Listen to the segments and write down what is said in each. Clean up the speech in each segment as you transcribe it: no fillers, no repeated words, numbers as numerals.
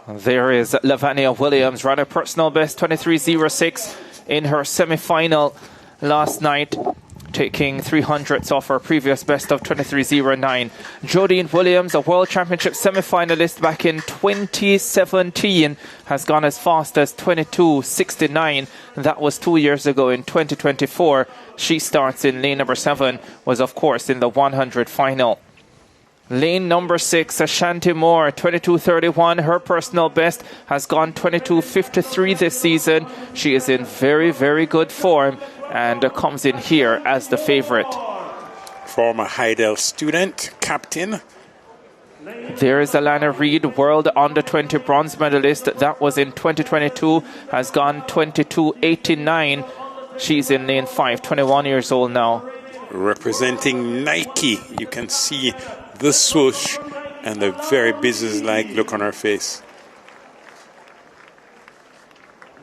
There is Lavania Williams, ran a personal best 23.06 in her semi-final last night, taking 300ths off her previous best of 23.09. Jodine Williams, a World Championship semi-finalist back in 2017, has gone as fast as 22.69. That was 2 years ago in 2024. She starts in lane number 7, was of course in the 100 final. Lane number 6, Ashanti Moore, 22.31. Her personal best has gone 22.53 this season. She is in very, very good form and comes in here as the favorite. Former Heidel student, captain. There is Alana Reid, World Under-20 bronze medalist. That was in 2022, has gone 22.89. She's in lane 5, 21 years old now. Representing Nike, you can see the swoosh and the very business-like look on her face.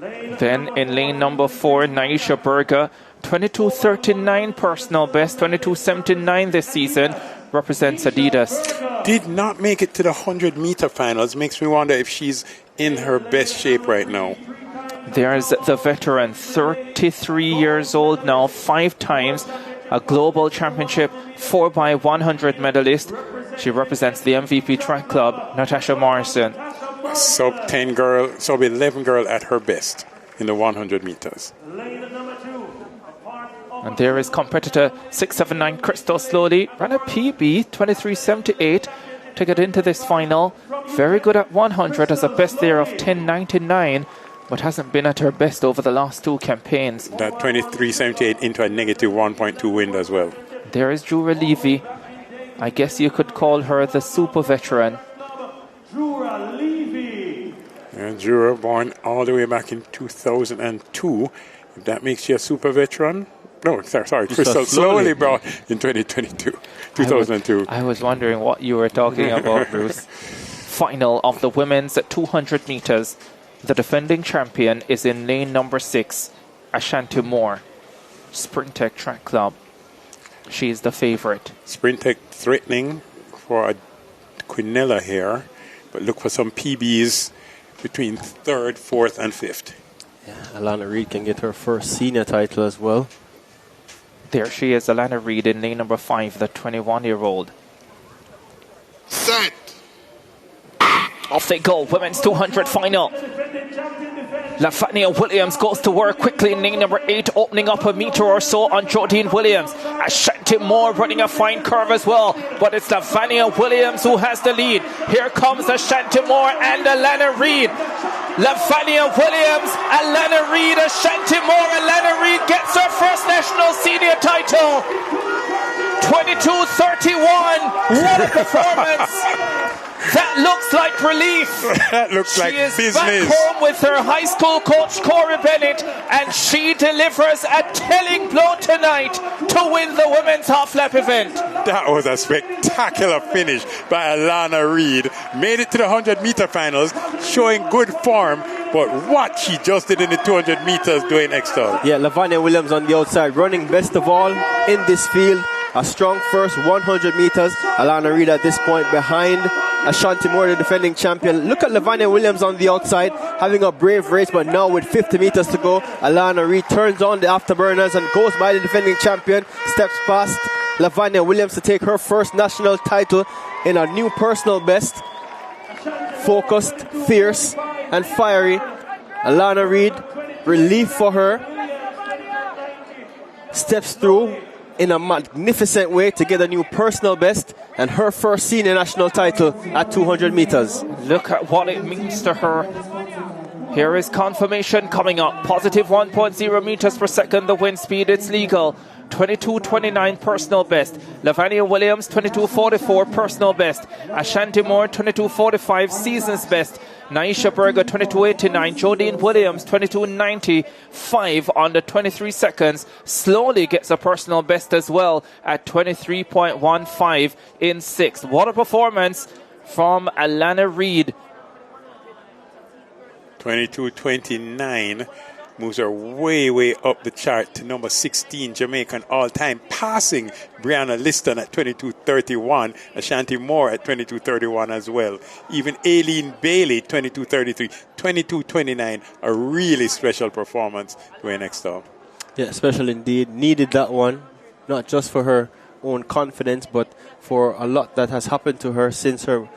Then in lane number 4, Naisha Berger, 22.39 personal best, 22.79 this season, represents Adidas. Did not make it to the 100-meter finals. Makes me wonder if she's in her best shape right now. There's the veteran, 33 years old now, 5 times a global championship 4x100 medalist. She represents the MVP track club, Natasha Morrison. Sub 10 girl, sub 11 girl at her best in the 100 meters. And there is competitor 679 Crystal Slowly, ran a PB 23.78 to get into this final. Very good at 100, as a best there of 10.99. But hasn't been at her best over the last 2 campaigns. That 23.78 into a negative 1.2 wind as well. There is Jura Levy. I guess you could call her the super veteran. Jura Levy. And Jura born all the way back in 2002. If that makes you a super veteran. No, sorry, Crystal Slowly brought in 2002. I was wondering what you were talking about, Bruce. Final of the women's 200 meters. The defending champion is in lane number 6, Ashanti Moore, Sprintec Track Club. She is the favorite. Sprintec threatening for a Quinella here, but look for some PBs between 3rd, 4th, and 5th. Yeah, Alana Reid can get her first senior title as well. There she is, Alana Reid in lane number 5, the 21-year-old. Set. Off they go, women's 200 final. Lafania Williams goes to work quickly in lane number 8, opening up a meter or so on Jodine Williams. Ashanti Moore running a fine curve as well, but it's Lafania Williams who has the lead. Here comes Ashanti Moore and Alana Reid. Lafania Williams, Alana Reid, Ashanti Moore. Alana Reid gets her first national senior title. 22.31. What a performance. That looks like relief. That looks like business. She is back home with her high school coach, Corey Bennett, and she delivers a telling blow tonight to win the women's half-lap event. That was a spectacular finish by Alana Reid. Made it to the 100-meter finals, showing good form. But what she just did in the 200 meters doing extra. Yeah, Lavania Williams on the outside, running best of all in this field. A strong first 100 meters. Alana Reid at this point behind Ashanti Moore, the defending champion. Look at Lavania Williams on the outside, having a brave race, but now with 50 meters to go, Alana Reid turns on the afterburners and goes by the defending champion, steps past Lavania Williams to take her first national title in a new personal best. Focused, fierce, and fiery. Alana Reid, relief for her. Steps through in a magnificent way to get a new personal best and her first senior national title at 200 meters. Look at what it means to her. Here is confirmation coming up. Positive 1.0 meters per second, the wind speed. It's legal. 22.29 personal best. Lavania Williams, 22.44 personal best. Ashanti Moore, 22.45 season's best. Naisha Berger, 22.89. Jodine Williams, 22.95 under 23 seconds. Slowly gets a personal best as well at 23.15 in 6th. What a performance from Alana Reid. 22.29. moves her way up the chart to number 16 Jamaican all-time, passing Brianna Liston at 22.31, Ashanti Moore at 22.31 as well. Even Aileen Bailey, 22.33, 22.29, a really special performance to NXT. Yeah, special indeed. Needed that one, not just for her own confidence, but for a lot that has happened to her since her